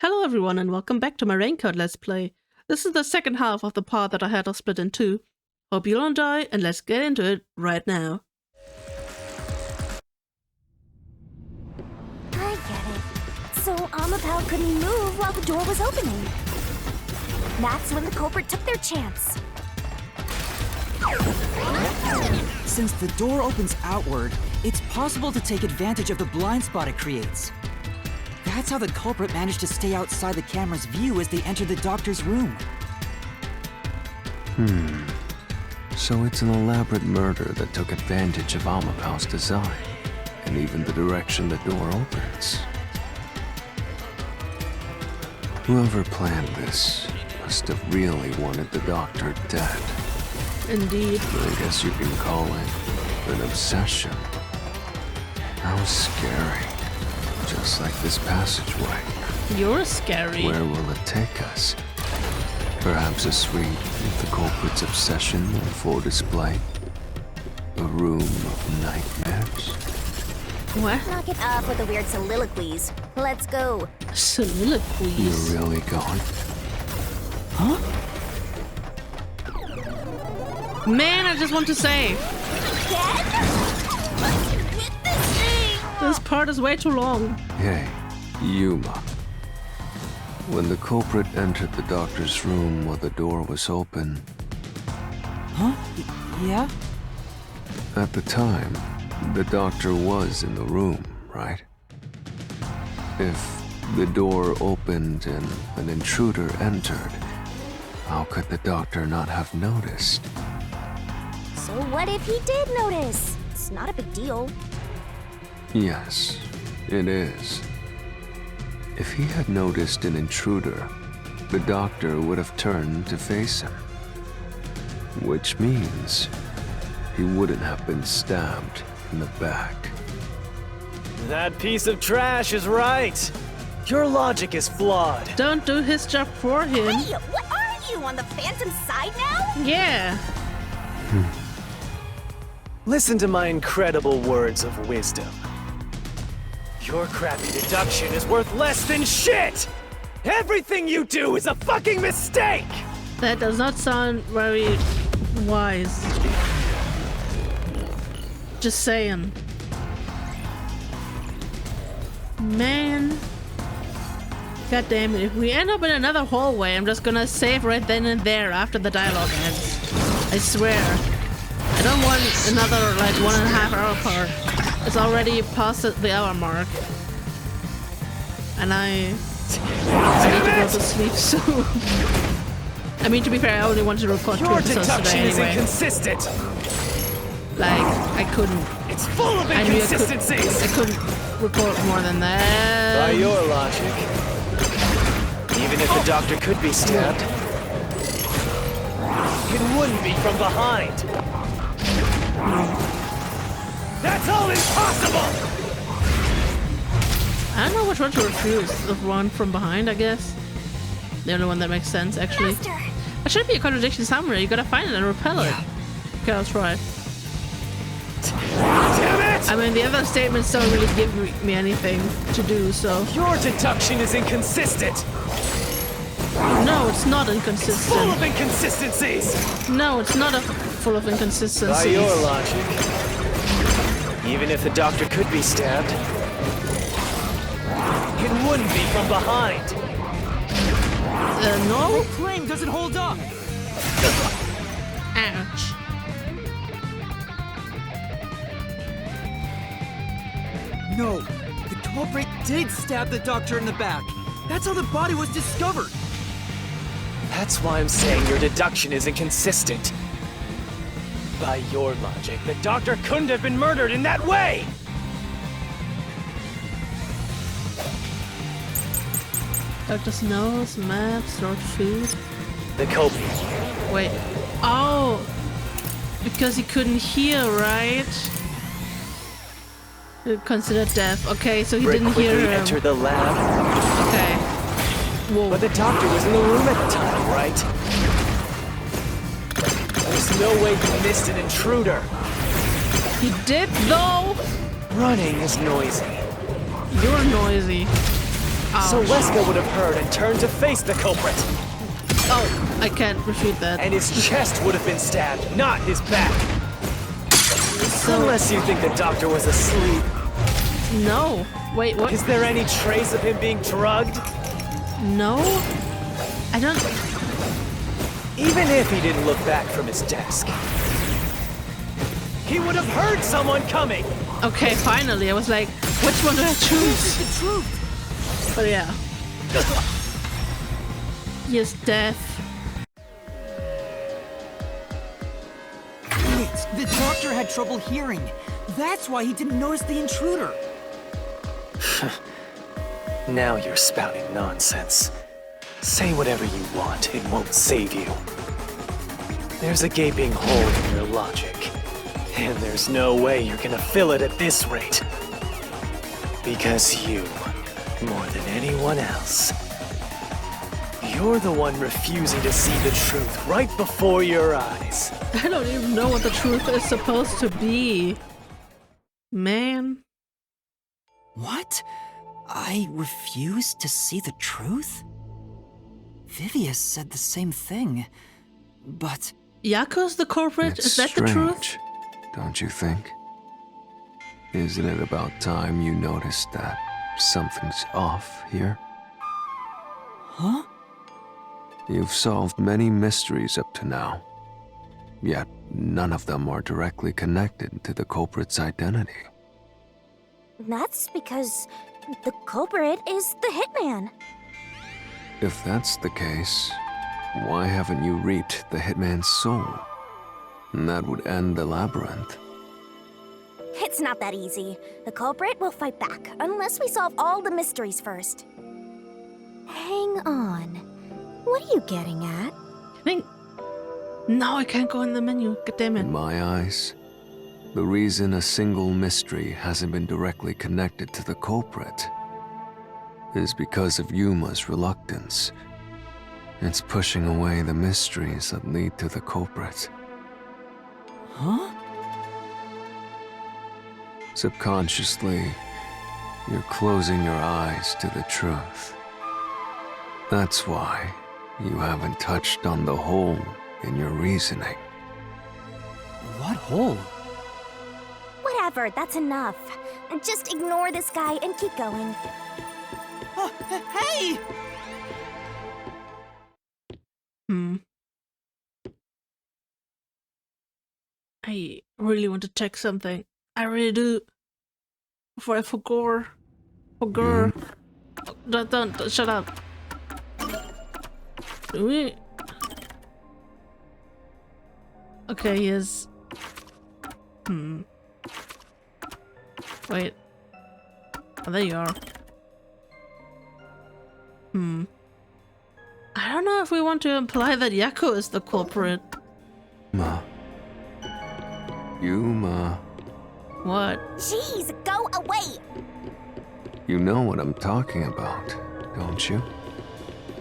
Hello everyone and welcome back to my Raincode Let's Play. This is the second half of the part that I had to split in two. Hope you'll enjoy and let's get into it right now. I get it. So Amapal couldn't move while the door was opening. That's when the culprit took their chance. Since the door opens outward, it's possible to take advantage of the blind spot it creates. That's how the culprit managed to stay outside the camera's view as they entered the doctor's room. So it's an elaborate murder that took advantage of Amapal's design, and even the direction the door opens. Whoever planned this must have really wanted the doctor dead. Indeed. I guess you can call it an obsession. How scary. Just like this passageway. You're scary. Where will it take us? Perhaps a suite with the culprit's obsession on full display? A room of nightmares? What? Knock it off with the weird soliloquies. Let's go. Soliloquies. You're really going? Huh? Man, I just want to say. This part is way too long. Hey, Yuma. When the culprit entered the doctor's room while the door was open, Huh? Yeah? at the time, the doctor was in the room, right? If the door opened and an intruder entered, how could the doctor not have noticed? So what if he did notice? It's not a big deal. Yes, it is. If he had noticed an intruder, the doctor would have turned to face him. Which means he wouldn't have been stabbed in the back. That piece of trash is right. Your logic is flawed. Don't do his job for him. Hey, what are you, on the Phantom side now? Yeah. Listen to my incredible words of wisdom. Your crappy deduction is worth less than shit! Everything you do is a fucking mistake! That does not sound very wise. Just saying. Man. God damn it. If we end up in another hallway, I'm just gonna save right then and there after the dialogue ends. I swear. I don't want another, like, 1.5 hour part. It's already past the hour mark. And I need to go to sleep soon. I mean, to be fair, I only wanted to record 2 Your episodes deduction today is anyway. inconsistent. Like, I couldn't. It's full of I knew inconsistencies. I couldn't record more than that. By your logic, even if the doctor could be stabbed, it wouldn't be from behind. That's all impossible! I don't know which one to refuse. The one from behind, I guess. The only one that makes sense, actually. Master. That should be a contradiction somewhere. You gotta find it and repel it. Okay, I'll try. Damn it! I mean, the other statements don't really give me anything to do, so... Your deduction is inconsistent. No, it's not Full inconsistent. of inconsistencies. No, it's not full of By inconsistencies. your logic, even if the doctor could be stabbed, it wouldn't be from behind. No? Claim doesn't hold up! Ouch. No, the culprit did stab the doctor in the back. That's how the body was discovered. That's why I'm saying your deduction is inconsistent. By your logic, the doctor couldn't have been murdered in that way! Doctor's nose, maps, throat food. The culprit. Wait. Oh! Because he couldn't hear, right? Considered deaf. Okay, so he Rick didn't hear quickly him. entered the lab, Okay. Whoa. but the doctor was in the room at the time, right? There's no way he missed an intruder. He did, though! Running is noisy. You're noisy. So Wesker would have heard and turned to face the culprit. Oh, I can't refute that. And his chest would have been stabbed, not his back. So, Unless you think the doctor was asleep. no. Wait, what? Is there any trace of him being drugged? No? I don't... Even if he didn't look back from his desk, he would have heard someone coming. Okay, finally. I was like, which one do I choose? The truth! But yeah. Yes, death. Wait, the doctor had trouble hearing. That's why he didn't notice the intruder. Now you're spouting nonsense. Say whatever you want, it won't save you. There's a gaping hole in your logic, and there's no way you're gonna fill it at this rate. Because you, more than anyone else, you're the one refusing to see the truth right before your eyes. I don't even know what the truth is supposed to be. Man. What? I refuse to see the truth? Vivius said the same thing, but... Yaku's the culprit? It's Is that strange, the truth? don't you think? Isn't it about time you noticed that something's off here? Huh? You've solved many mysteries up to now, yet none of them are directly connected to the culprit's identity. That's because the culprit is the hitman. If that's the case, why haven't you reaped the hitman's soul? And that would end the labyrinth. It's not that easy. The culprit will fight back, unless we solve all the mysteries first. Hang on. What are you getting at? I think... No, I can't go in the menu. God damn it. In my eyes, the reason a single mystery hasn't been directly connected to the culprit is because of Yuma's reluctance. It's pushing away the mysteries that lead to the culprit. Huh? Subconsciously, you're closing your eyes to the truth. That's why you haven't touched on the hole in your reasoning. What hole? Whatever, that's enough. Just ignore this guy and keep going. Oh, hey! I really want to check something. I really do. Before I forgot. Oh, don't, shut up. Do we? Okay, yes. Wait. Oh, there you are. I don't know if we want to imply that Yaku is the culprit. Yuma. What? Jeez, go away! You know what I'm talking about, don't you?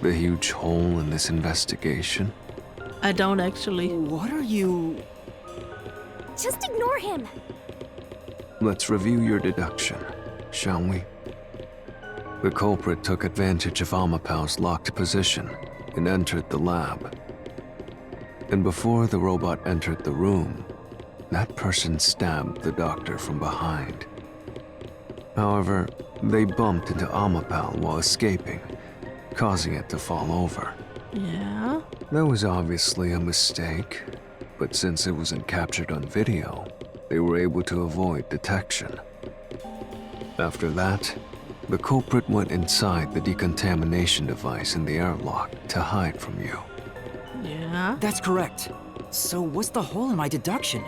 The huge hole in this investigation. I don't actually. What are you... Just ignore him. Let's review your deduction, shall we? The culprit took advantage of Amapau's locked position and entered the lab. And before the robot entered the room, that person stabbed the doctor from behind. However, they bumped into Amapau while escaping, causing it to fall over. Yeah? That was obviously a mistake, but since it wasn't captured on video, they were able to avoid detection. After that, the culprit went inside the decontamination device in the airlock to hide from you. Yeah? That's correct. So what's the hole in my deduction?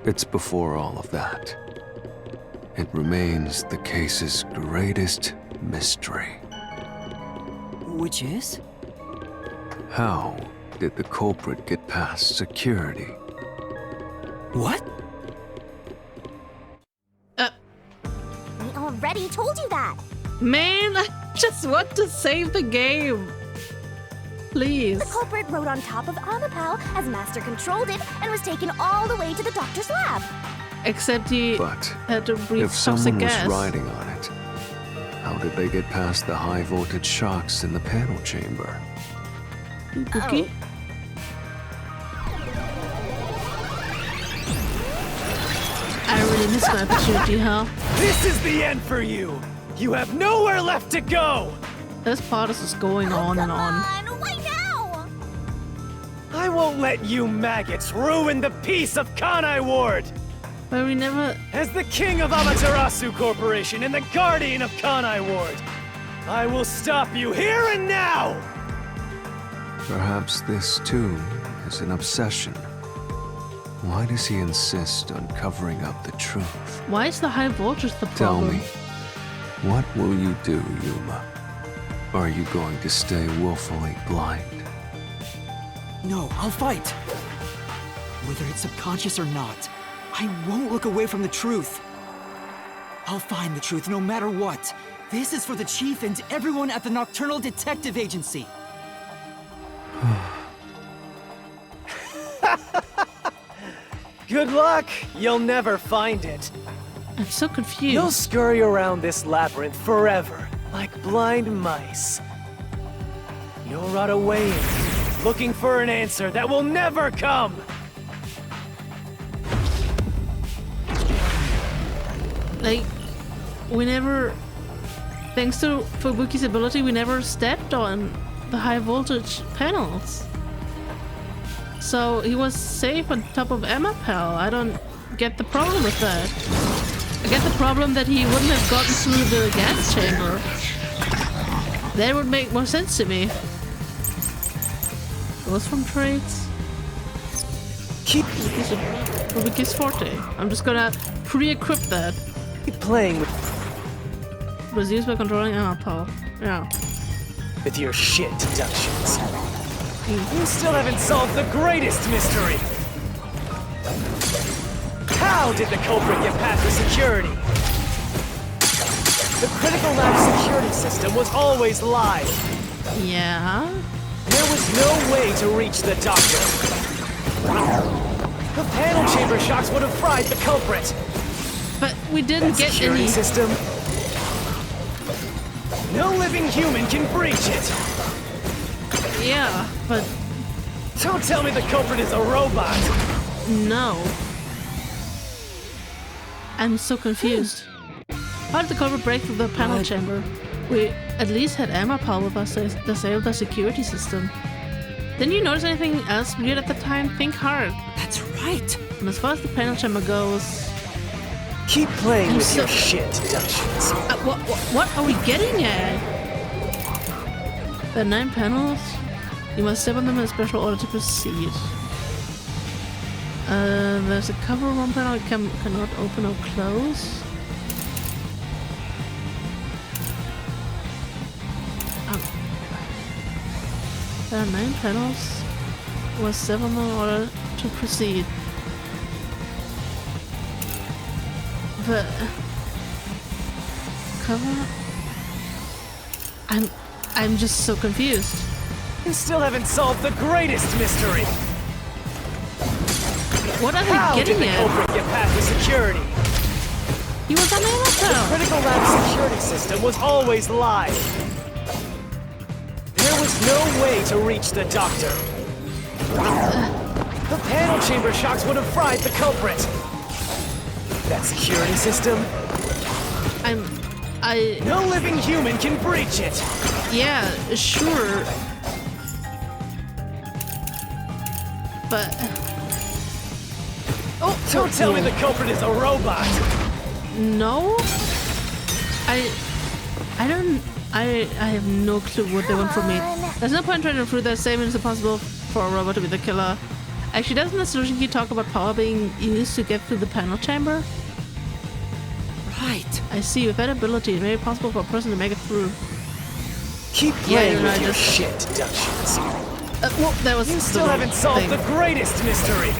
It's before all of that. It remains the case's greatest mystery. Which is? How did the culprit get past security? What? We already told you that. Man, I just want to save the game. Please. The culprit rode on top of Amapau as Master controlled it and was taken all the way to the doctor's lab. Except he But had to breathe if some someone was gas. riding on it, how did they get past the high voltage shocks in the panel chamber? Okay. I really missed my opportunity, huh? This is the end for you! You have nowhere left to go! This part is just going on and on. Wait now! I won't let you maggots ruin the peace of Kanai Ward! But we never... As the king of Amaterasu Corporation and the guardian of Kanai Ward, I will stop you here and now! Perhaps this too is an obsession. Why does he insist on covering up the truth? Why is the high voltage the Tell problem? me, what will you do, Yuma? Are you going to stay willfully blind? No, I'll fight. Whether it's subconscious or not, I won't look away from the truth. I'll find the truth no matter what. This is for the Chief and everyone at the Nocturnal Detective Agency. Good luck! You'll never find it. I'm so confused. You'll scurry around this labyrinth forever, like blind mice. You'll rot away, looking for an answer that will never come! Like, we never... Thanks to Fubuki's ability, we never stepped on the high voltage panels. So he was safe on top of Emapel. I don't get the problem with that. I get the problem that he wouldn't have gotten through the gas chamber. That would make more sense to me. Goes from trades. Keep Fubuki's forte. I'm just gonna pre-equip that. playing with It was used by controlling Emapel. Yeah. your shit deductions. You still haven't solved the greatest mystery! How did the culprit get past the security? The critical lab security system was always live. Yeah? There was no way to reach the doctor. The panel chamber shocks would have fried the culprit. But we didn't get Security any... system. No living human can breach it. Yeah, but Don't tell me the culprit is a robot. no. I'm so confused. How did the culprit break through the panel chamber? We at least had Emapel with us to disable the security system. Didn't you notice anything else weird at the time? Think hard. That's right. And as far as the panel chamber goes... Keep playing with so- your shit deductions. What are we getting at? There are 9 panels. You must step on them in a special order to proceed. There's a cover of one panel I cannot open or close. There are 9 panels. You must step on them in order to proceed. But cover. I'm just so confused. You still haven't solved the greatest mystery. What are How they did getting the at? culprit get past the security? He was on The Emapel. critical lab security system was always live. There was no way to reach the doctor. The panel chamber shocks would have fried the culprit. That security system, no living human can breach it. Yeah, sure. But Don't tell me the culprit is a robot. no. I have no clue what they want from me. There's no point trying to prove that statement is impossible for a robot to be the killer. Actually, doesn't the solution key talk about power being used to get through the panel chamber? Right. I see. With that ability, it may be possible for a person to make it through. Keep playing you're with right, your just- shit deductions. Well, that was You the still wrong haven't solved thing. the greatest mystery.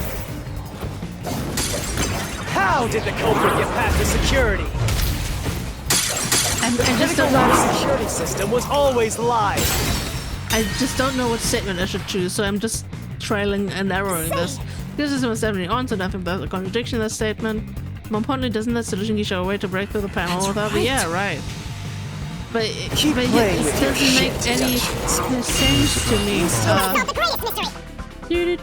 How did the culprit get past the security? I just Critical don't lab know. security system was always live. I just don't know what statement I should choose, so I'm just trialing and erroring this. This is most definitely on, so nothing there's a contradiction in that statement. More importantly, doesn't that solution key show a way to break through the panel That's without right. Yeah, right. but Keep it playing with your doesn't make shit any deductions. sense to me. Solve the greatest mystery. The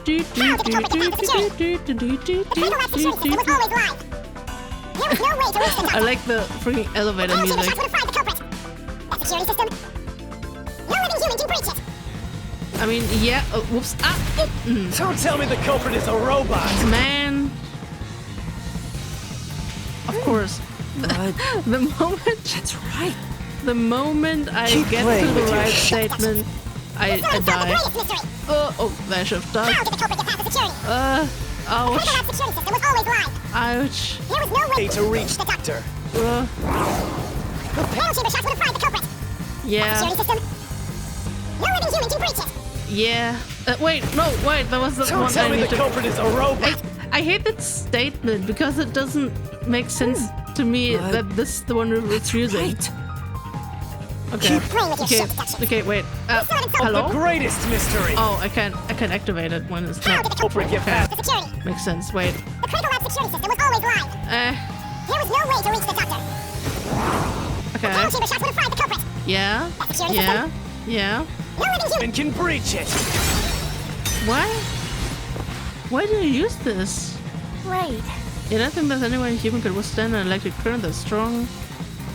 Cradle Lab security system was always live. There was no way to reach the I doctor. like the freaking elevator All music. should have fried the culprit. That security system. No living human can breach it. I mean, yeah. Oh, whoops. Ah. Don't tell me the culprit is a robot! Man. Of course. But The moment, that's right. the moment I Keep get to playing the with your right shit. statement, I Solve the die. greatest mystery. Oh, that should have done. How did the culprit get past the security? The Ouch. Cradle Lab security system was always live. Ouch. There was no way Way to reach the doctor. Metal chamber shots would have fried the culprit. Yeah. Security system. No living human can breach it. Yeah. Wait, no, wait. That was the Don't one tell I me need the to. culprit is a robot! I hate that statement because it doesn't make sense to me But that this is the one we're refusing. Right. Okay. Keep playing with your Okay. shit deduction. Okay. Wait. The Hello. greatest mystery! Oh, I can't activate it when it's How not. did the culprit get past the security? Makes sense. Wait. The Cradle Lab security system was always live. There was no way to reach the doctor. Okay. Metal chamber shots would have fried the culprit. Yeah. That security Yeah. system. Yeah. No living human. And can breach it! Why? Why do you use this? Right. I don't think that anyone human could withstand an electric current that's strong.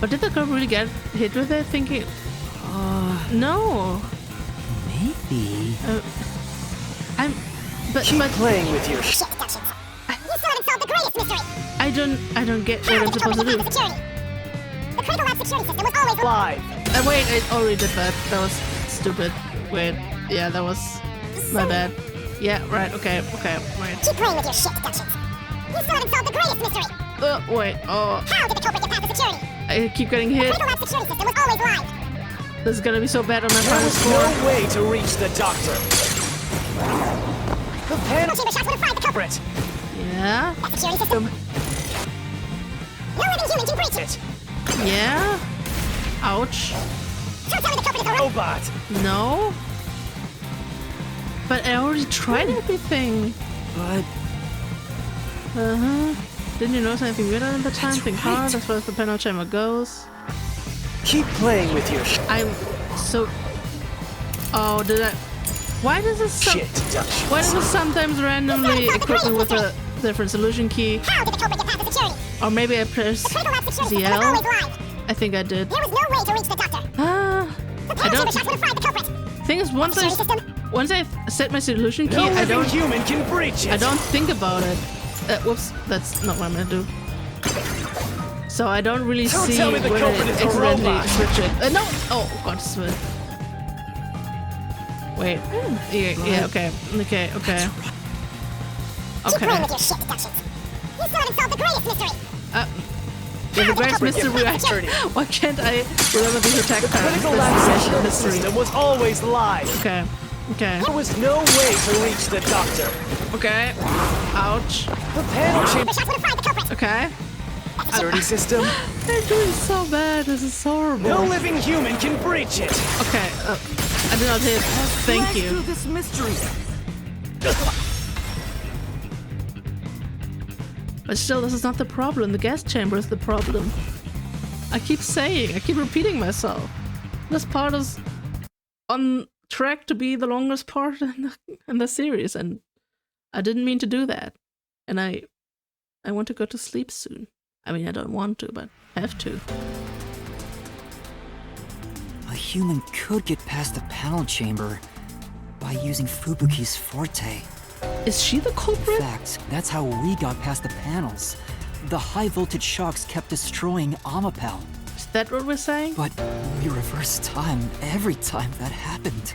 But did the girl really get hit with it? Thinking, no. Maybe. Keep But playing with your Shit deductions. You still haven't solved the greatest mystery. I don't get How what I'm did the supposed to culprit do. get past the security? The Cradle Lab security system was always live. live. Wait, I already did that. That was stupid. Wait, yeah, that was my bad. Yeah, right. Okay, right. Keep playing with your shit deductions. You still haven't solved the greatest mystery. Wait. Oh, How did the culprit get past the security? I keep getting hit. Cradle Lab security system was always live. This is gonna be so bad on my There final was score. no way to reach the doctor. The Metal panel chamber shots would have fried the culprit. Yeah. That security system. No living human can breach it. Yeah. Ouch. Don't tell me the culprit is a robot. robot. No. But I already tried everything. But Didn't you notice anything weird at the time? Think hard right. as far as the panel chamber goes. Keep playing with your I'm so. Oh, did I? Why does it shit deductions. Why does it sometimes randomly equip me with a different solution key? How did the culprit get past the security? Or maybe I pressed The Cradle Lab security system was ZL? always live. I think I did. There was no way to reach the doctor. Ah, The I panel chamber don't. shots would have fried the culprit. Thing is, once I set my solution key, No I living don't human can breach it. I don't think about it. Whoops, that's not what I'm gonna do. So I don't really Don't see tell me the when I culprit is a accidentally robot. switch it. No! Oh, God, switch. Wait. Yeah, okay. Okay. Keep playing Okay. with your shit deductions. You still haven't solved the greatest mystery. Yeah, the greatest mystery. Why can't I remember these attack patterns? Critical That's lab the security mystery. system was always live. Okay. There was no way to reach the doctor. Okay. Ouch. The panel chamber The shots would have fried the culprit. Okay. security system. They're doing so bad. This is horrible. No living human can breach it. Okay. I did not hit. Thank Let's do you. this mystery. But still, this is not the problem. The gas chamber is the problem. I keep repeating myself. This part is on track to be the longest part in the series, and I didn't mean to do that. And I want to go to sleep soon. I mean, I don't want to, but I have to. A human could get past the panel chamber by using Fubuki's forte. Is she the In culprit? fact, that's how we got past the panels. The high voltage shocks kept destroying Amapel. Is that what we're saying? But we reversed time every time that happened.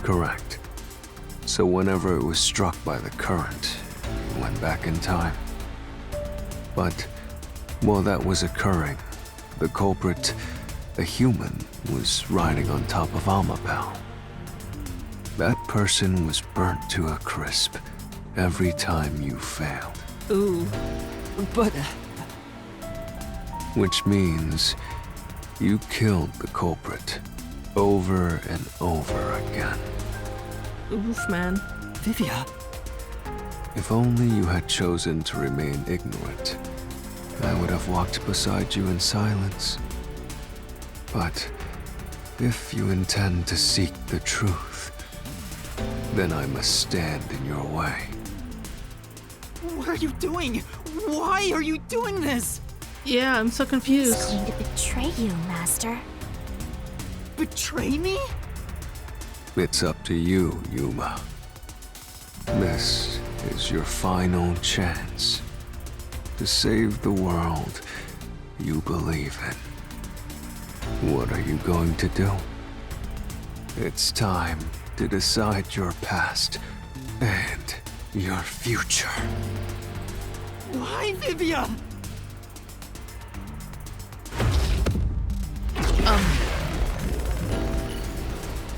Correct. So whenever it was struck by the current, it went back in time. But while that was occurring, the culprit, a human, was riding on top of Amapel. That person was burnt to a crisp every time you failed. Ooh. But Which means you killed the culprit over and over again. Oof, man. Vivia, If only you had chosen to remain ignorant, I would have walked beside you in silence. But if you intend to seek the truth, then I must stand in your way. What are you doing? Why are you doing this? Yeah, I'm so He's confused. going to betray you, Master. Betray me? It's up to you, Yuma. This is your final chance to save the world you believe in. What are you going to do? It's time to decide your past and your future. Why, Vivia?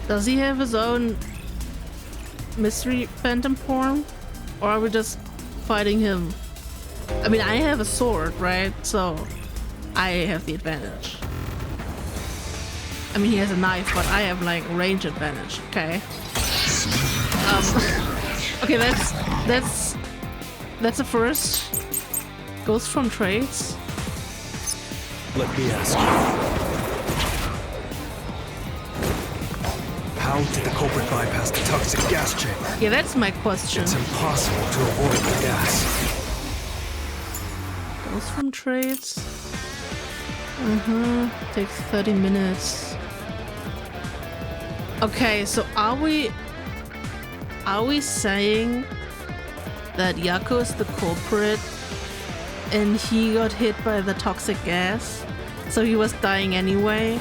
Does he have his own mystery phantom form? Or are we just fighting him? I mean, I have a sword, right? So I have the advantage. I mean, he has a knife, but I have like range advantage. Okay. Okay, that's a first. Goes from trades. Let me ask you. How did the culprit bypass the toxic gas chamber? Yeah, that's my question. It's impossible to avoid the gas. Goes from trades. Takes 30 minutes. Okay, so are we saying that Yako is the culprit and he got hit by the toxic gas? So he was dying anyway?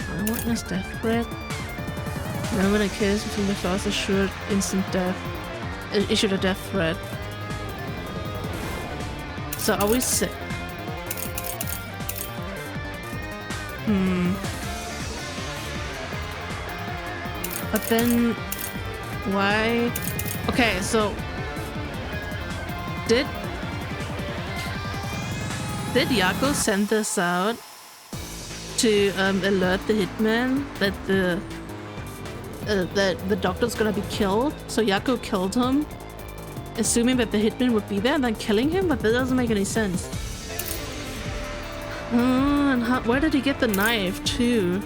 Eyewitness death threat. Remember the case between the class issued instant death. Issued a death threat. So are we sick? But then why? Okay, so did Yako send this out to alert the hitman that the doctor's gonna be killed? So Yako killed him, assuming that the hitman would be there and then killing him, but that doesn't make any sense. And where did he get the knife too?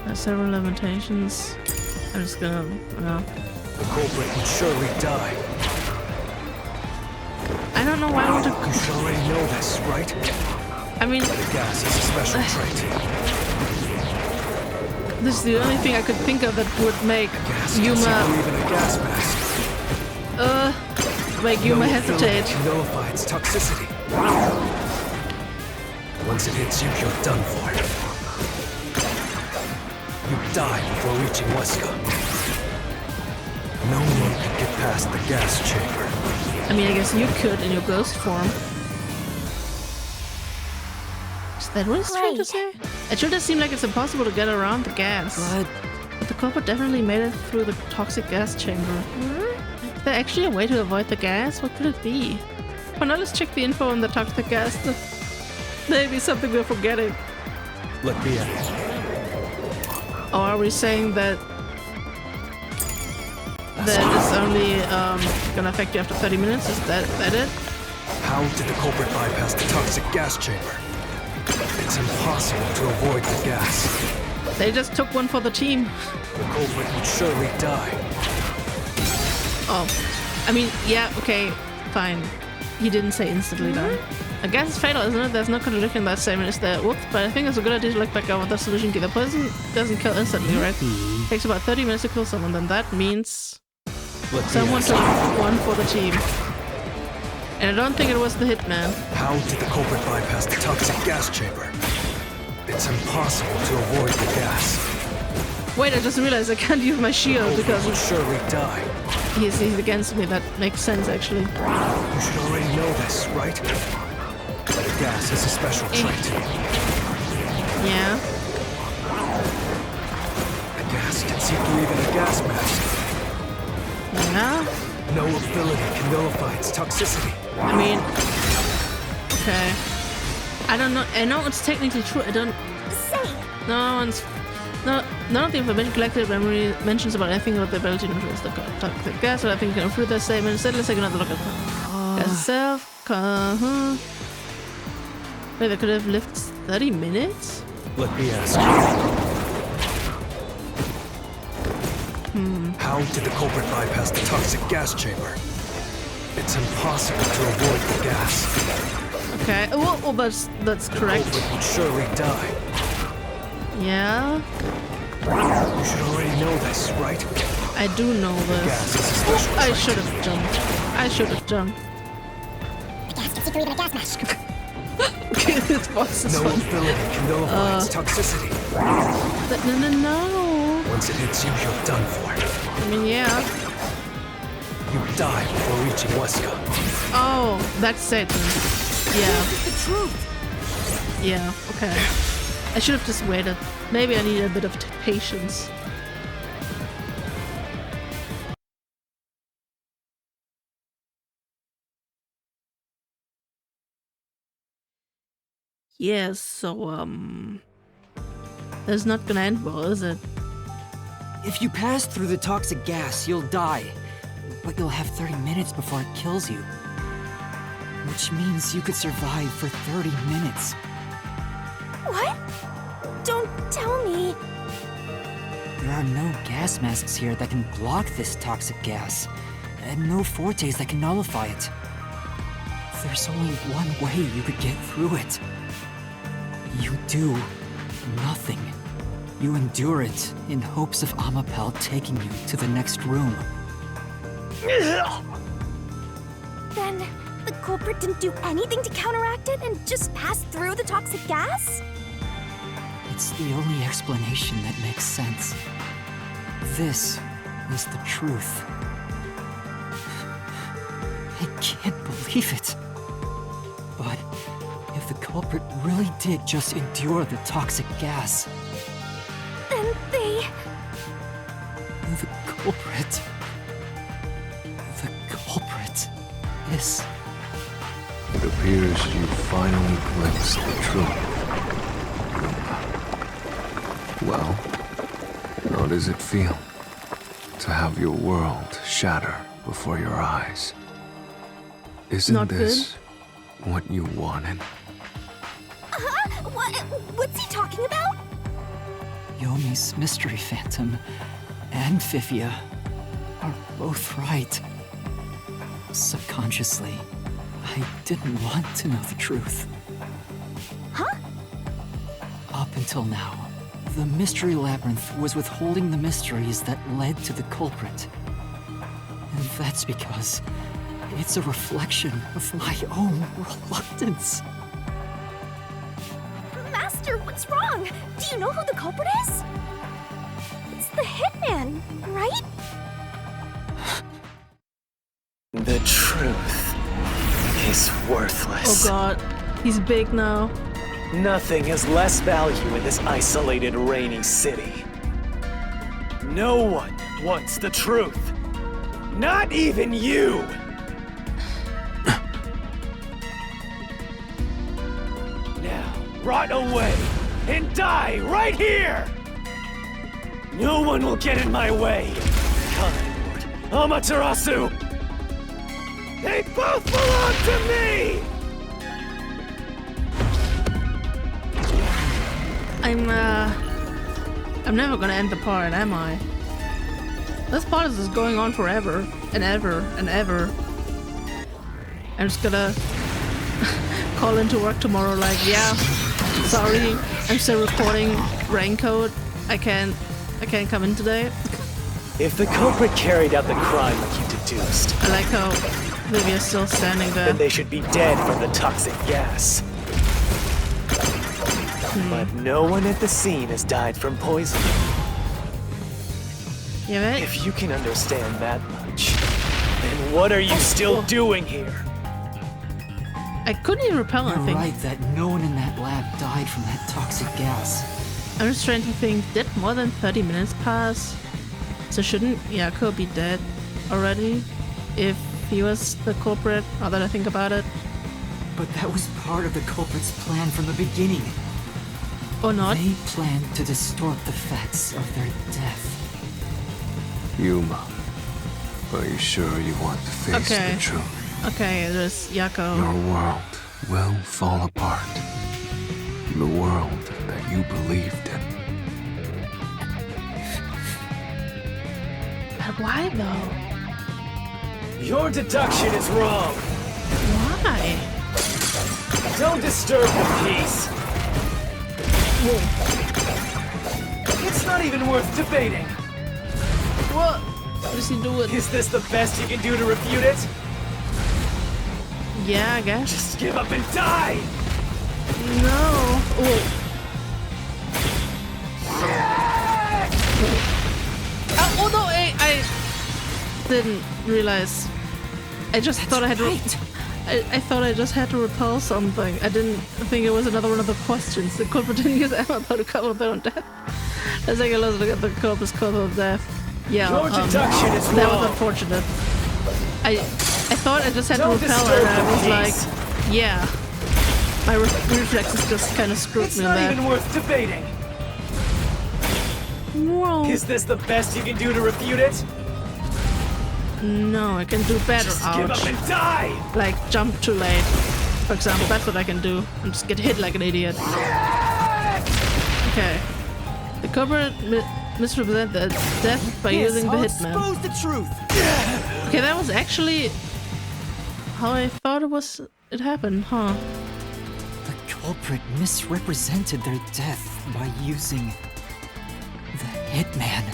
There's several limitations. I'm just gonna, The culprit would surely die. I don't know why I want to. You should already know this, right? I mean, The gas is a special trait. this is the only thing I could think of that would make Gas can Yuma, see even a gas mask. make Yuma No hesitate. filament can nullify its toxicity. Once it hits you, you're done for. You die before reaching Weska. No one can get past the gas chamber. I mean, I guess you could in your ghost form. Is that what it's trying to Right. say? It sure does seem like it's impossible to get around the gas. But the culprit definitely made it through the toxic gas chamber. Is there actually a way to avoid the gas? What could it be? Well, now let's check the info on the toxic gas. Maybe something we're forgetting. Let me in. Or are we saying that it's only gonna affect you after 30 minutes? Is that it? How did the culprit bypass the toxic gas chamber? It's impossible to avoid the gas. They just took one for the team. The culprit would surely die. Oh, I mean, yeah, okay, fine. He didn't say instantly die. I guess it's fatal, isn't it? There's no contradiction in that statement, is there? Whoops, but I think it's a good idea to look back over the solution key. The poison doesn't kill instantly, right? Takes about 30 minutes to kill someone, then that means Let me someone ask took you. one for the team. And I don't think it was the hitman. How did the culprit bypass the toxic gas chamber? It's impossible to avoid the gas. Wait, I just realized I can't use my shield The culprit would because surely die. he's against me. That makes sense, actually. You should already know this, right? The gas is a special trait. Yeah. The gas can see through even a gas mask. Yeah. No ability can nullify its toxicity. I mean, okay. I don't know. I know it's technically true. I don't. Say, None of the information collected by memory mentions about anything about the ability to influence the toxic gas, or I think you can improve that statement. Instead, let's take another look at the gas itself. Wait, they could have lived 30 minutes? Let me ask you. How did the culprit bypass the toxic gas chamber? It's impossible to avoid the gas. Okay, well that's correct. The culprit would surely die. Yeah, You should already know this, right? I do know this. Gas is a special I trait. should have jumped. I should have jumped. A gas can secret even a gas mask. This boss is No fun. ability can nullify its toxicity. No. Once it hits you, you're done for. I mean, yeah. You die before reaching Weska. Oh, that's it then. Yeah. The truth. Yeah, okay. I should have just waited. Maybe I need a bit of patience. Yes, so, that's not gonna end well, is it? If you pass through the toxic gas, you'll die. But you'll have 30 minutes before it kills you. Which means you could survive for 30 minutes. What? Don't tell me. There are no gas masks here that can block this toxic gas, and no fortes that can nullify it. There's only one way you could get through it. You do nothing. You endure it in hopes of Amapel taking you to the next room. Then the culprit didn't do anything to counteract it and just passed through the toxic gas? It's the only explanation that makes sense. This is the truth. I can't believe it. But if the culprit really did just endure the toxic gas, Then they... the culprit is... It appears you finally glimpsed the truth. Well, how does it feel to have your world shatter before your eyes? Isn't Not this what you wanted? What's he talking about? Yomi's mystery phantom and Fifia are both right. Subconsciously, I didn't want to know the truth. Huh? Up until now, the Mystery Labyrinth was withholding the mysteries that led to the culprit. And that's because it's a reflection of my own reluctance. Master, what's wrong? Do you know who the culprit is? It's the hitman, right? The truth is worthless. Oh god, he's big now. Nothing has less value in this isolated, rainy city. No one wants the truth. Not even you! Now, rot away and die right here! No one will get in my way! Time Lord Amaterasu! They both belong to me! I'm never gonna end the part, am I? This part is just going on forever and ever and ever. I'm just gonna call into work tomorrow like, yeah, sorry, I'm still recording Raincode. I can't come in today. If the culprit carried out the crime like you deduced, I like how Livia's still standing there. then they should be dead from the toxic gas. But no one at the scene has died from poison. Yeah, right? If you can understand that much, then what are you still doing here? I couldn't even repel You're anything. right that no one in that lab died from that toxic gas. I'm just trying to think, did more than 30 minutes pass? So shouldn't Yako be dead already? If he was the culprit, now that I think about it. But that was part of the culprit's plan from the beginning. Or not. They planned to distort the facts of their death. Yuma, are you sure you want to face Okay. the truth? Okay, there's Yako. Your world will fall apart. The world that you believed in. But why though? Your deduction is wrong. Why? Don't disturb the peace. It's not even worth debating. What does he do with? Is this the best you can do to refute it? Yeah, I guess. Just give up and die! No. Oh no! I didn't realize. I just thought I had to. I thought I just had to repel something. I didn't think it was another one of the questions. The culprit didn't use ammo to cover their own death. Let's take a look at the culprit's cause of death. Yeah, Your deduction is that wrong. was unfortunate. I thought I just had to Don't repel disturb and I the was peace. like, yeah. My reflexes just kind of screwed It's me on not that. even worth debating. Well, Is this the best you can do to refute it? no, I can do better. Just give up Ouch. and die! Like jump too late, for example. That's what I can do. And just get hit like an idiot. Okay. The culprit misrepresented the death by using the hitman. Expose the truth. Okay, that was actually how I thought it happened, huh? The culprit misrepresented their death by using the hitman.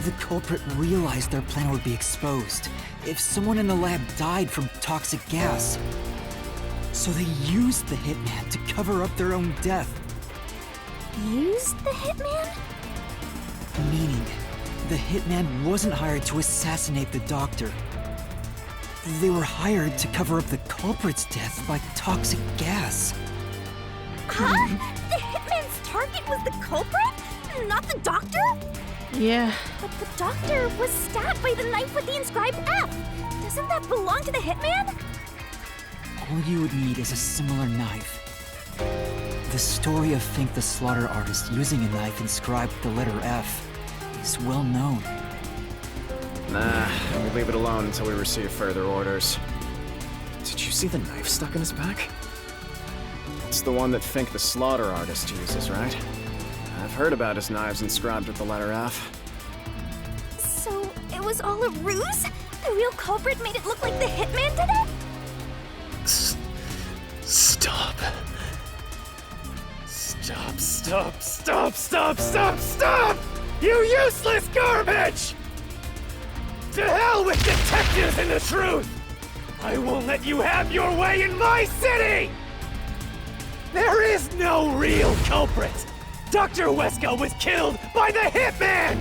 The culprit realized their plan would be exposed if someone in the lab died from toxic gas. So they used the hitman to cover up their own death. Used the hitman? Meaning, the hitman wasn't hired to assassinate the doctor. They were hired to cover up the culprit's death by toxic gas. Huh? The hitman's target was the culprit? Not the doctor? Yeah. But the doctor was stabbed by the knife with the inscribed F. Doesn't that belong to the hitman? All you would need is a similar knife. The story of Fink the Slaughter Artist using a knife inscribed with the letter F is well known. Nah, we'll leave it alone until we receive further orders. Did you see the knife stuck in his back? It's the one that Fink the Slaughter Artist uses, right? I've heard about his knives inscribed with the letter F. So it was all a ruse? The real culprit made it look like the hitman did it? Stop. Stop, stop, stop, stop, stop, stop! You useless garbage! To hell with detectives and the truth! I won't let you have your way in my city! There is no real culprit! Dr. Wesker was killed by the hitman!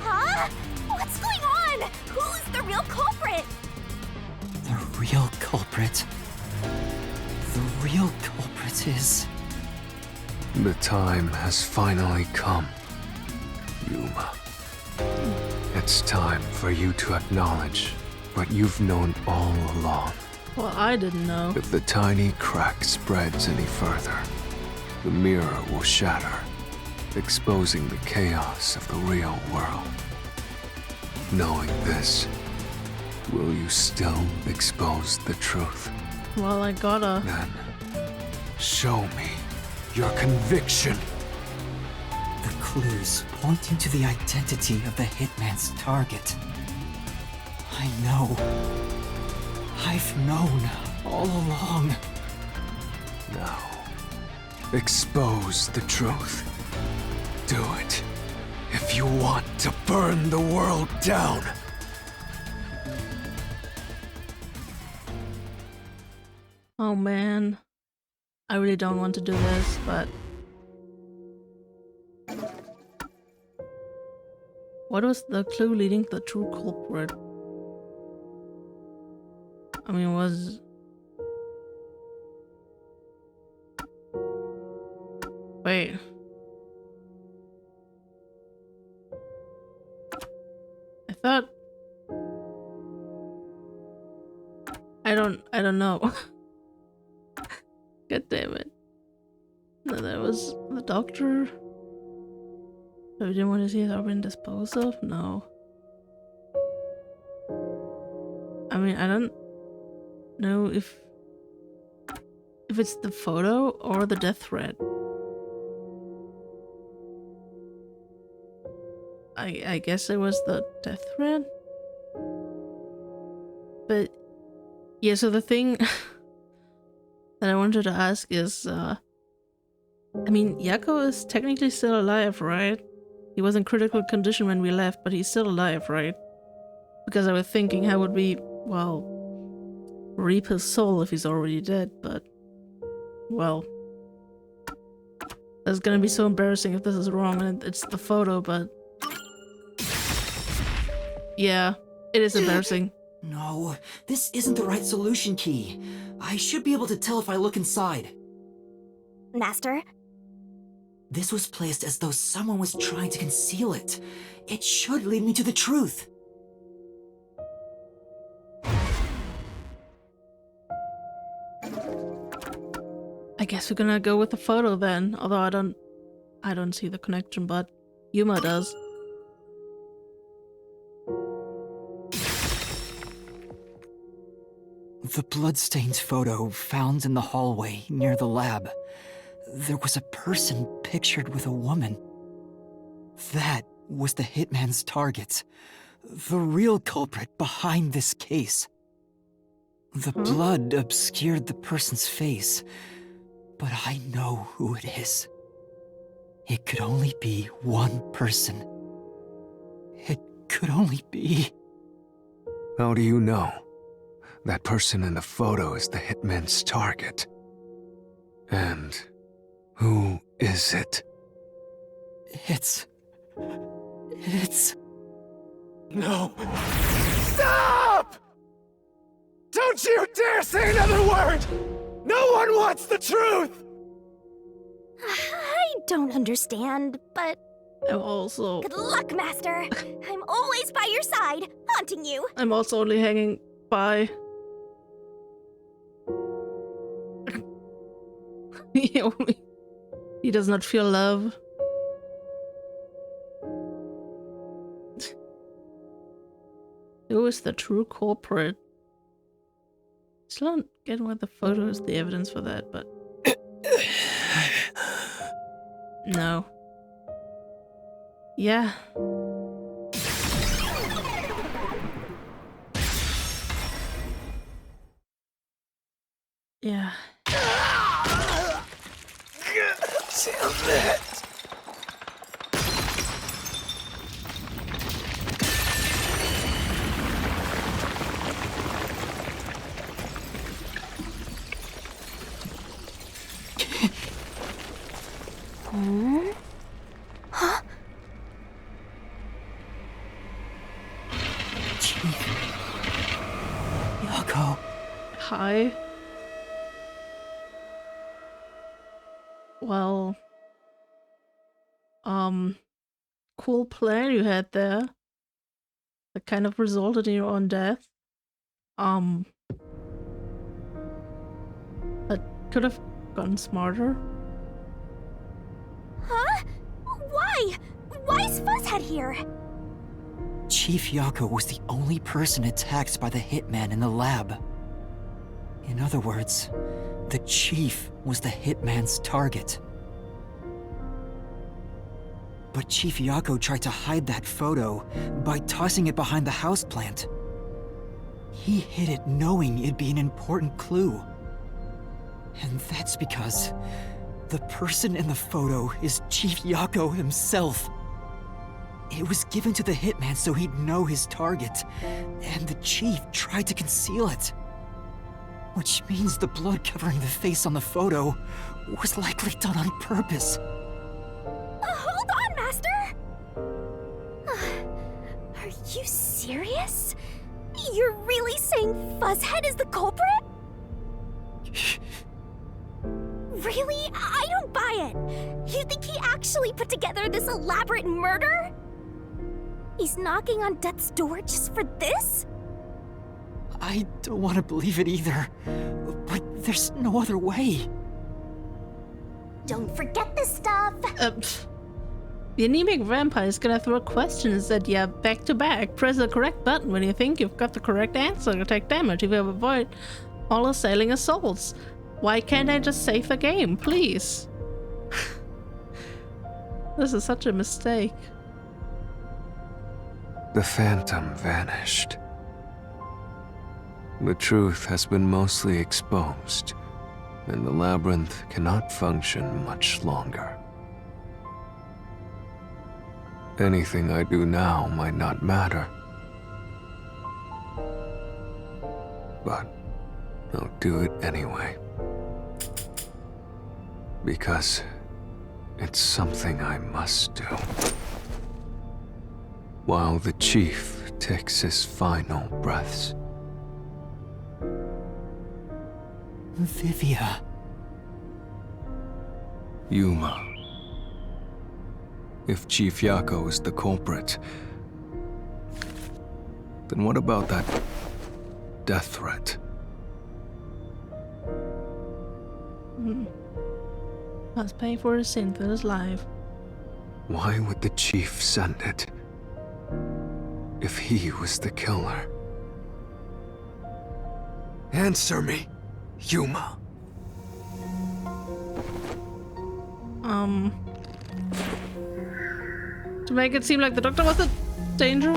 Huh? What's going on? Who is the real culprit? The real culprit. The real culprit is... The time has finally come, Yuma. It's time for you to acknowledge what you've known all along. Well, I didn't know. If the tiny crack spreads any further, the mirror will shatter, exposing the chaos of the real world. Knowing this, will you still expose the truth? Well, I gotta. Then, show me your conviction. The clues pointing to the identity of the hitman's target. I know. I've known all along. Now, expose the truth. Do it if you want to burn the world down. Oh man. I really don't want to do this, but... What was the clue leading to the true culprit? I mean, was... Wait. I thought... I don't know. God damn it. No, that was the doctor. So we didn't want to see it already been disposed of? No. mean, I don't know if it's the photo or the death threat. I guess it was the death threat. But yeah, so the thing that I wanted to ask is, I mean, Yako is technically still alive, right? He was in critical condition when we left, but he's still alive, right? Because I was thinking, how would we, well, reap his soul if he's already dead, but, well, that's gonna be so embarrassing if this is wrong and it's the photo, but yeah, it is embarrassing. No, this isn't the right solution key. I should be able to tell if I look inside. Master? This was placed as though someone was trying to conceal it. It should lead me to the truth. I guess we're gonna go with the photo then, although I don't see the connection, but Yuma does. The bloodstained photo found in the hallway near the lab. There was a person pictured with a woman. That was the hitman's target. The real culprit behind this case. The blood obscured the person's face, but I know who it is. It could only be one person. It could only be... How do you know? That person in the photo is the hitman's target. And who is it? It's... No. Stop! Don't you dare say another word! No one wants the truth! I don't understand, but I'm also... good luck, Master. I'm always by your side, haunting you. I'm also only hanging by. He does not feel love. Who is the true culprit? Still don't get why the photo is the evidence for that, but... No. Yeah. Yeah. Damn it. Huh? Yako. Hi. Well, cool plan you had there. That kind of resulted in your own death. But could have gotten smarter. Huh? Why? Why is Fuzzhead here? Chief Yako was the only person attacked by the hitman in the lab. In other words, the Chief was the hitman's target. But Chief Yako tried to hide that photo by tossing it behind the houseplant. He hid it knowing it'd be an important clue. And that's because the person in the photo is Chief Yako himself. It was given to the hitman so he'd know his target, and the Chief tried to conceal it. Which means the blood covering the face on the photo was likely done on purpose. Hold on, Master! Are you serious? You're really saying Fuzzhead is the culprit? Really? I don't buy it. You think he actually put together this elaborate murder? He's knocking on death's door just for this? I don't want to believe it either, but there's no other way. Don't forget this stuff. The anemic vampire is gonna throw questions at you back to back. Press the correct button when you think you've got the correct answer to take damage if you avoid all assailing assaults. Why can't I just save the game, please? This is such a mistake. The phantom vanished. The truth has been mostly exposed, and the labyrinth cannot function much longer. Anything I do now might not matter, but I'll do it anyway. Because it's something I must do. While the chief takes his final breaths. Vivia. Yuma. If Chief Yako is the culprit, then what about that death threat? Must pay for his sin that is life. Why would the chief send it? If he was the killer? Answer me, Yuma. To make it seem like the doctor was the danger?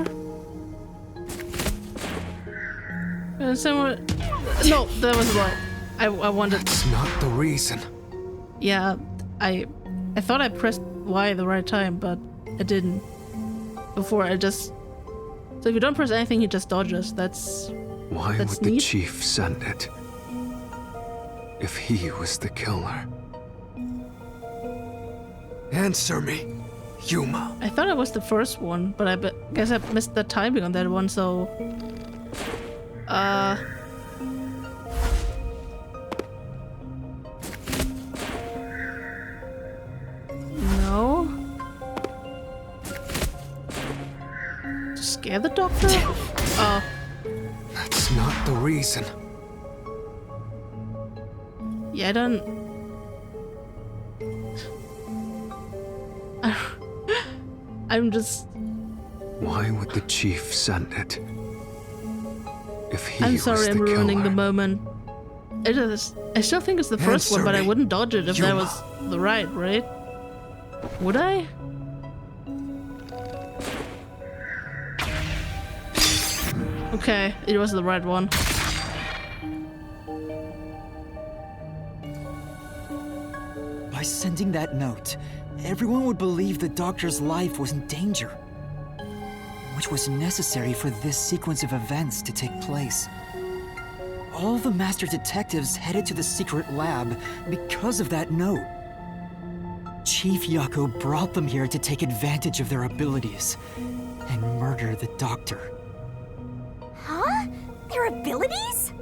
No, that was wrong. I wanted... That's not the reason. Yeah, I thought I pressed Y the right time, but I didn't. Before I just... So if you don't press anything, he just dodges. That's Why would the neat. chief send it? If he was the killer? Answer me, Yuma. I thought it was the first one, but I guess I missed the timing on that one, so... No? To scare the doctor? Oh. That's not the reason. Yeah, I don't... I'm just... Why would the chief send it? If he I'm was sorry the I'm ruining killer? the moment. It is... I still think it's the first one, Answer but I me, wouldn't dodge it if that Yuma. was the right? Would I? Okay, it was the right one. By sending that note, everyone would believe the doctor's life was in danger, which was necessary for this sequence of events to take place. All the master detectives headed to the secret lab because of that note. Chief Yako brought them here to take advantage of their abilities and murder the doctor. Huh? Their abilities?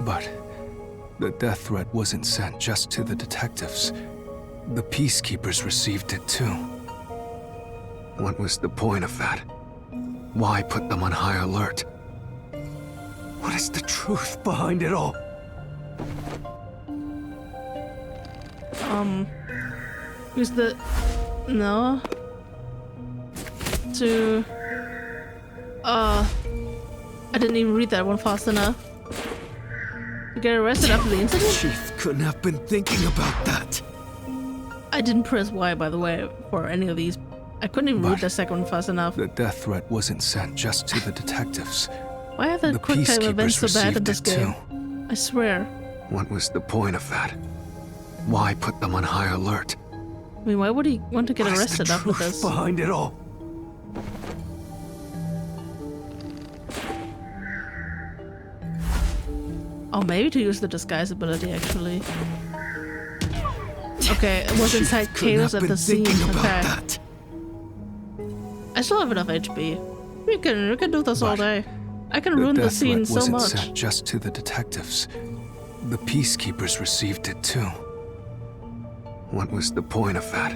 But the death threat wasn't sent just to the detectives. The peacekeepers received it too. What was the point of that? Why put them on high alert? What is the truth behind it all? Who's the... No. To... I didn't even read that one fast enough. To get arrested after the incident? Chief couldn't have been thinking about that. I didn't press Y, by the way, for any of these. I couldn't even read But the second one fast enough. The death threat wasn't sent just to the detectives. Why are the The quick time events so peacekeepers bad in received this it game? too. I swear. What was the point of that? Why put them on high alert? I mean, why would he want to get What is arrested the after truth this? behind it all? Oh, maybe to use the disguise ability, actually. Okay, it was Chief inside couldn't chaos have at been the scene. thinking about Okay. that. I still have enough HP. We can do this all But day. I can The ruin the death scene threat so wasn't much. sent just to the detectives. The peacekeepers received it too. What was the point of that?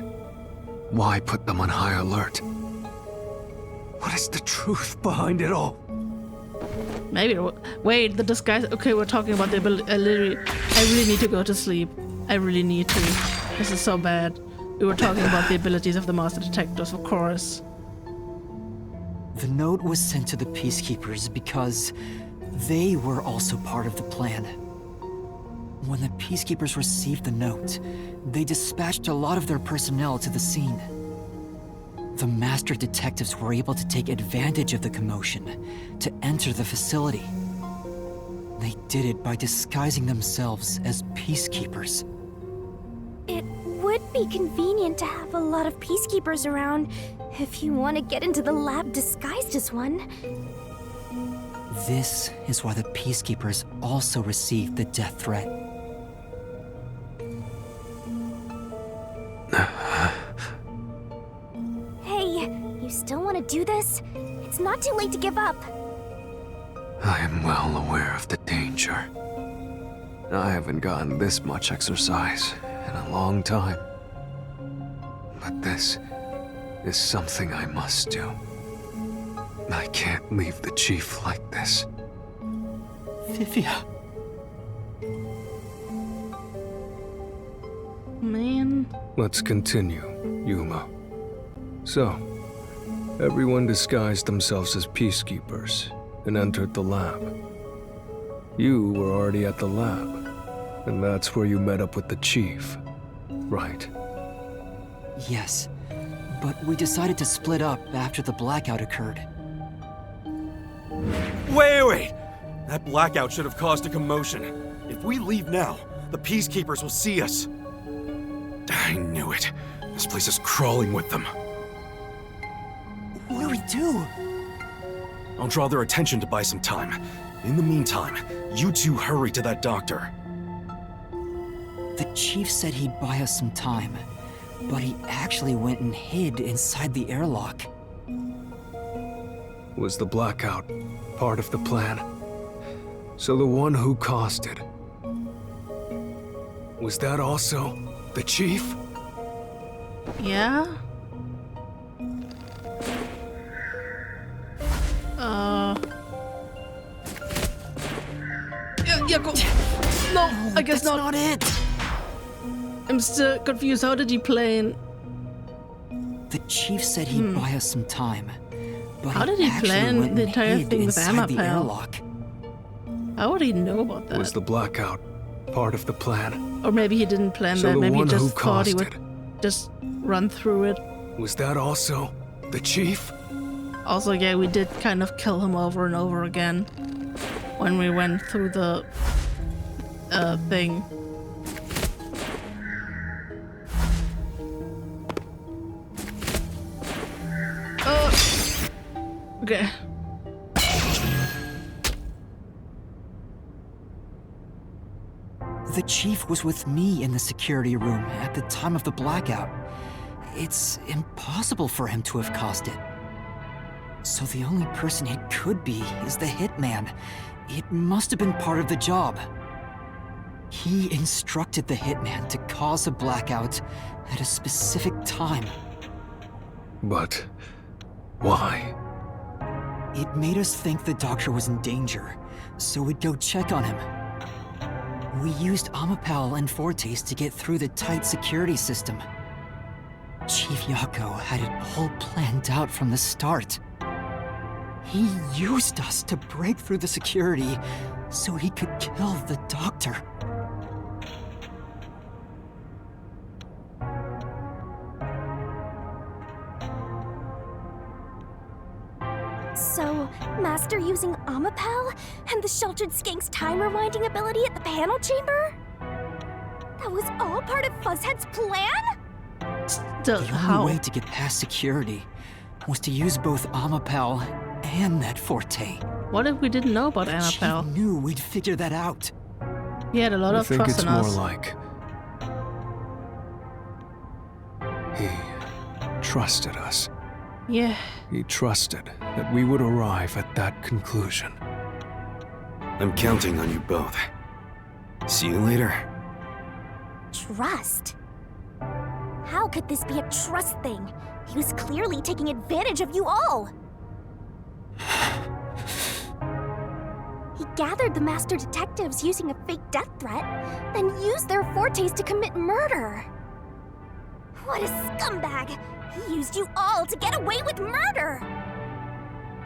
Why put them on high alert? What is the truth behind it all? Maybe. Wait, the disguise. Okay, we're talking about the ability. I really need to go to sleep. I really need to. This is so bad. We were talking about the abilities of the master detectives, of course. The note was sent to the Peacekeepers because they were also part of the plan. When the Peacekeepers received the note, they dispatched a lot of their personnel to the scene. The master detectives were able to take advantage of the commotion to enter the facility. They did it by disguising themselves as Peacekeepers. It would be convenient to have a lot of Peacekeepers around if you want to get into the lab disguised as one. This is why the Peacekeepers also received the death threat. Hey, you still want to do this? It's not too late to give up. I am well aware of the danger. I haven't gotten this much exercise in a long time. But this is something I must do. I can't leave the chief like this. Vivia. Man. Let's continue, Yuma. So, everyone disguised themselves as peacekeepers and entered the lab. You were already at the lab, and that's where you met up with the chief, right? Yes, but we decided to split up after the blackout occurred. Wait! That blackout should have caused a commotion. If we leave now, the Peacekeepers will see us. I knew it. This place is crawling with them. What do we do? I'll draw their attention to buy some time. In the meantime, you two hurry to that doctor. The chief said he'd buy us some time, but he actually went and hid inside the airlock. Was the blackout part of the plan? So the one who caused it, was that also the chief? Yeah? Yeah, go. No, I guess That's not. not it. I'm still confused. How did he plan? The chief said he'd buy us some time, but How did he actually plan went the and entire hid thing with inside the Amapel? airlock. How would he know about that? Was the blackout part of the plan? Or maybe he didn't plan So that. the Maybe he one who just thought he caused would just run through it. Was that also the chief? Also, yeah, we did kind of kill him over and over again when we went through the thing. Okay. The chief was with me in the security room at the time of the blackout. It's impossible for him to have caused it. So the only person it could be is the hitman. It must have been part of the job. He instructed the hitman to cause a blackout at a specific time. But why? It made us think the doctor was in danger, so we'd go check on him. We used Amapel and Fortes to get through the tight security system. Chief Yako had it all planned out from the start. He used us to break through the security so he could kill the doctor. So, Master using Amapel and the Sheltered Skank's time rewinding ability at the panel chamber? That was all part of Fuzzhead's plan? Still, The how? only way to get past security was to use both Amapel and that Forte. What if we didn't know about Chief Annapelle? knew we'd figure that out. He had a lot I of think trust it's in more us. like he trusted us. Yeah. He trusted that we would arrive at that conclusion. I'm counting on you both. See you later. Trust? How could this be a trust thing? He was clearly taking advantage of you all. He gathered the master detectives using a fake death threat, then used their Fortes to commit murder. What a scumbag! He used you all to get away with murder!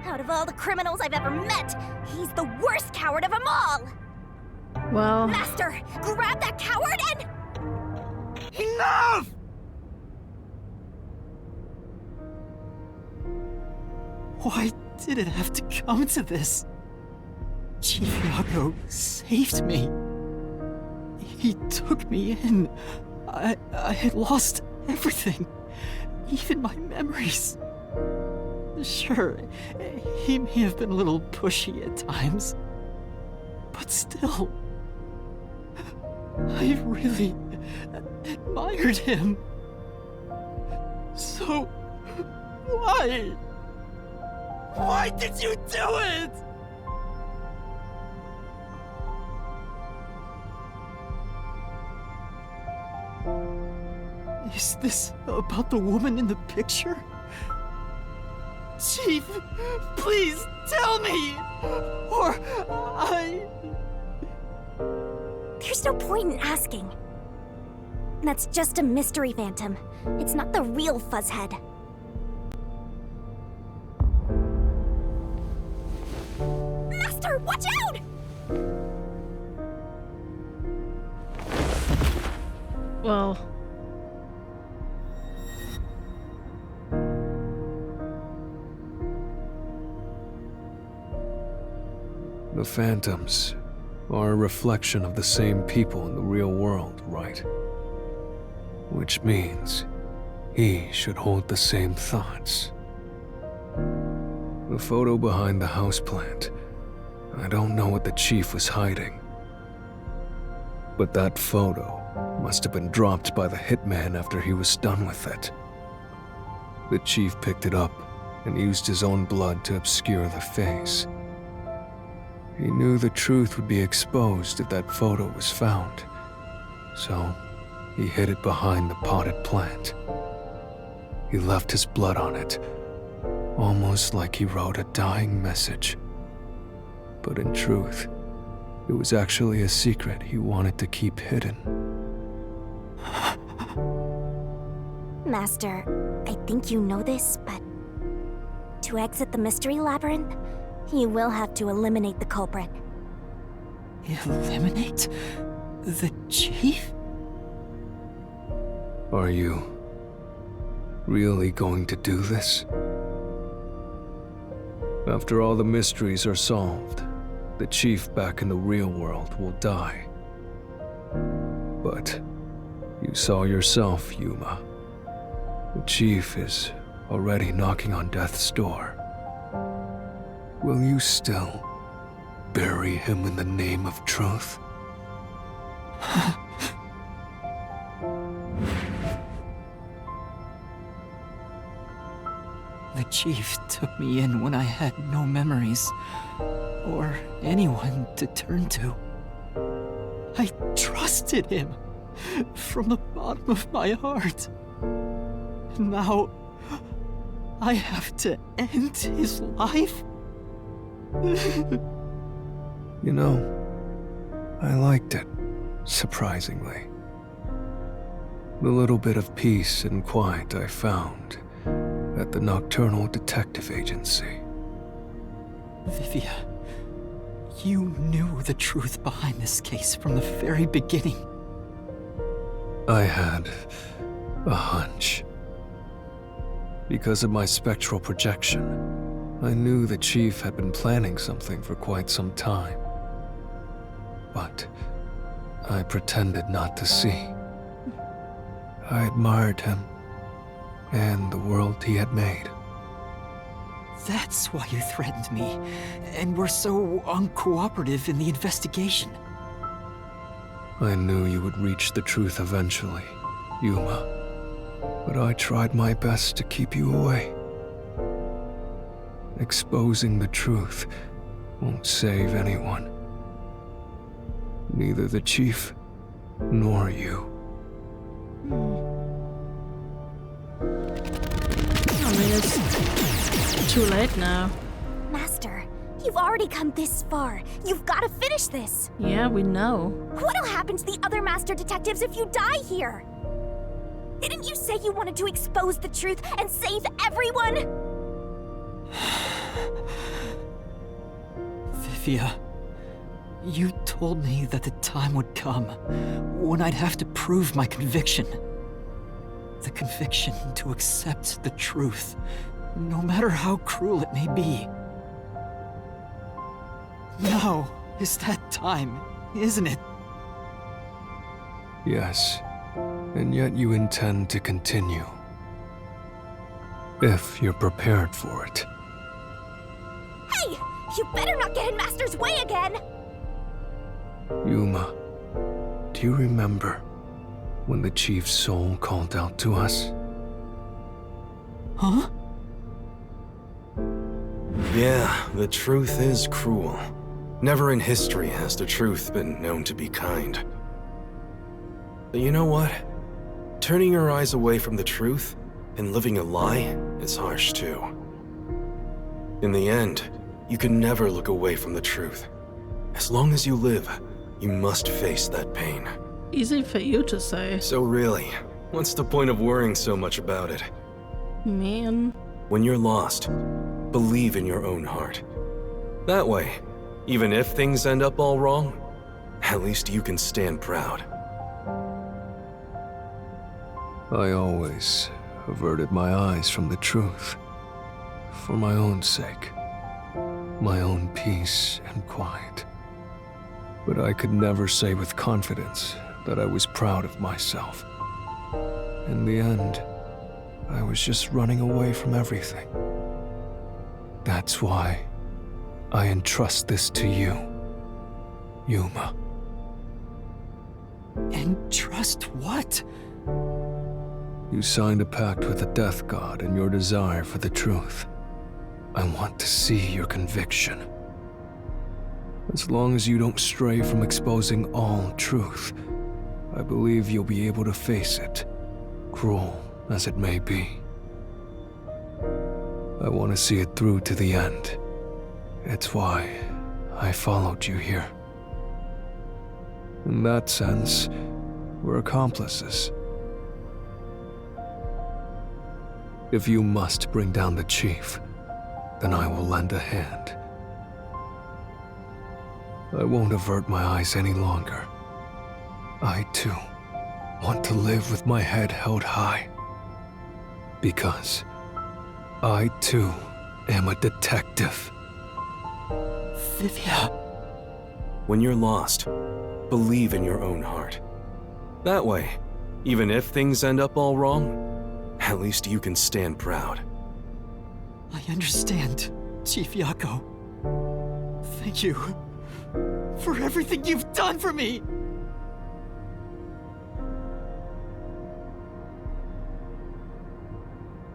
Out of all the criminals I've ever met, he's the worst coward of them all! Well, Master, grab that coward and... Enough! Why did it have to come to this? Chief Yago saved me. He took me in. I had lost everything, even my memories. Sure, he may have been a little pushy at times, but still, I really admired him. So, why? Why did you do it? Is this about the woman in the picture? Chief, please tell me! Or There's no point in asking. That's just a mystery phantom. It's not the real Fuzzhead. Master, watch out! well. The phantoms are a reflection of the same people in the real world, right? Which means he should hold the same thoughts. The photo behind the houseplant, I don't know what the chief was hiding. But that photo must have been dropped by the hitman after he was done with it. The chief picked it up and used his own blood to obscure the face. He knew the truth would be exposed if that photo was found, so he hid it behind the potted plant. He left his blood on it, almost like he wrote a dying message. But in truth, it was actually a secret he wanted to keep hidden. Master, I think you know this, but to exit the mystery labyrinth, you will have to eliminate the culprit. eliminate the chief? Are you really going to do this? After all the mysteries are solved, the chief back in the real world will die. But you saw yourself, Yuma. The chief is already knocking on death's door. Will you still bury him in the name of truth? The chief took me in when I had no memories, or anyone to turn to. I trusted him from the bottom of my heart. Now, I have to end his life? You know, I liked it, surprisingly. The little bit of peace and quiet I found at the Nocturnal Detective Agency. Vivia, you knew the truth behind this case from the very beginning. I had a hunch. Because of my spectral projection, I knew the chief had been planning something for quite some time. But I pretended not to see. I admired him and the world he had made. That's why you threatened me, and were so uncooperative in the investigation. I knew you would reach the truth eventually, Yuma. But I tried my best to keep you away. Exposing the truth won't save anyone. Neither the chief nor you. I mean, it's too late now. Master, you've already come this far. You've got to finish this. Yeah, we know. What'll happen to the other master detectives if you die here? Didn't you say you wanted to expose the truth and save everyone? Vivia, you told me that the time would come when I'd have to prove my conviction. The conviction to accept the truth, no matter how cruel it may be. Now is that time, isn't it? Yes, and yet you intend to continue. If you're prepared for it. Hey! You better not get in Master's way again! Yuma, do you remember when the Chief's soul called out to us? Huh? Yeah, the truth is cruel. Never in history has the truth been known to be kind. But you know what? Turning your eyes away from the truth and living a lie is harsh too. In the end, you can never look away from the truth. As long as you live, you must face that pain. Easy for you to say. So really, what's the point of worrying so much about it? Man. When you're lost, believe in your own heart. That way, even if things end up all wrong, at least you can stand proud. I always averted my eyes from the truth. For my own sake. My own peace and quiet. But I could never say with confidence that I was proud of myself. In the end, I was just running away from everything. That's why I entrust this to you, Yuma. Entrust what? You signed a pact with the Death God in your desire for the truth. I want to see your conviction. As long as you don't stray from exposing all truth, I believe you'll be able to face it, cruel as it may be. I want to see it through to the end. It's why I followed you here. In that sense, we're accomplices. If you must bring down the Chief, then I will lend a hand. I won't avert my eyes any longer. I, too, want to live with my head held high. Because I, too, am a detective. Vivia. When you're lost, believe in your own heart. That way, even if things end up all wrong, at least you can stand proud. I understand, Chief Yako. Thank you for everything you've done for me!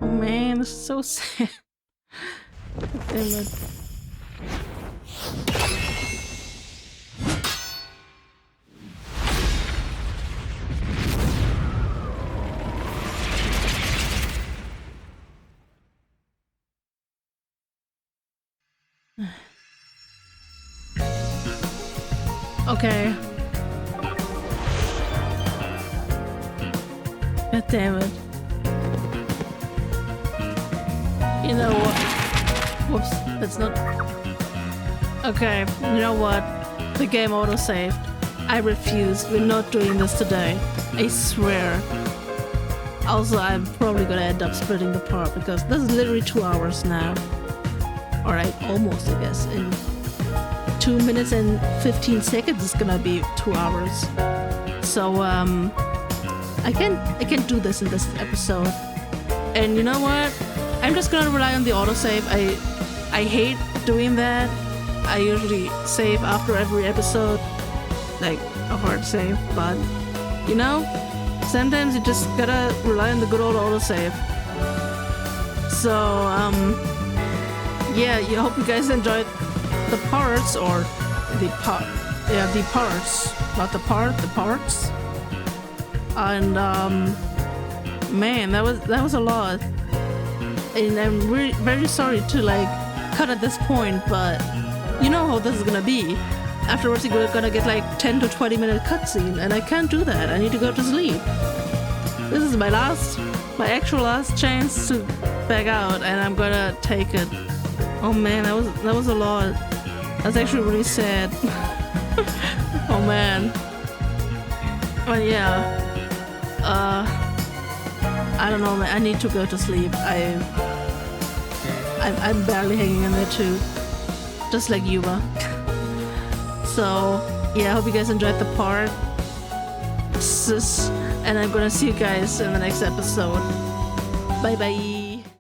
Oh man, this is so sad. Damn it. Okay. God damn it. You know what? Whoops, that's not... Okay, you know what? The game auto-saved. I refuse. We're not doing this today. I swear. Also, I'm probably gonna end up splitting the part because this is literally 2 hours now. Alright, almost, I guess. In 2 minutes and 15 seconds it's gonna be 2 hours. So, I can't do this in this episode. And you know what? I'm just gonna rely on the autosave. I hate doing that. I usually save after every episode, like a hard save, but you know, sometimes you just gotta rely on the good old autosave. So, yeah, I hope you guys enjoyed the parts, or the parts, not the part, the parts. And man, that was a lot. And I'm really very sorry to like cut at this point, but you know how this is gonna be. Afterwards you're gonna get like 10 to 20 minute cutscene, and I can't do that. I need to go to sleep. This is my actual last chance to back out, and I'm gonna take it. Oh man, that was a lot. That's actually really sad. Oh man. But yeah. I don't know, man. I need to go to sleep. I'm barely hanging in there too. Just like Yuma. So yeah, I hope you guys enjoyed the part. And I'm gonna see you guys in the next episode. Bye bye.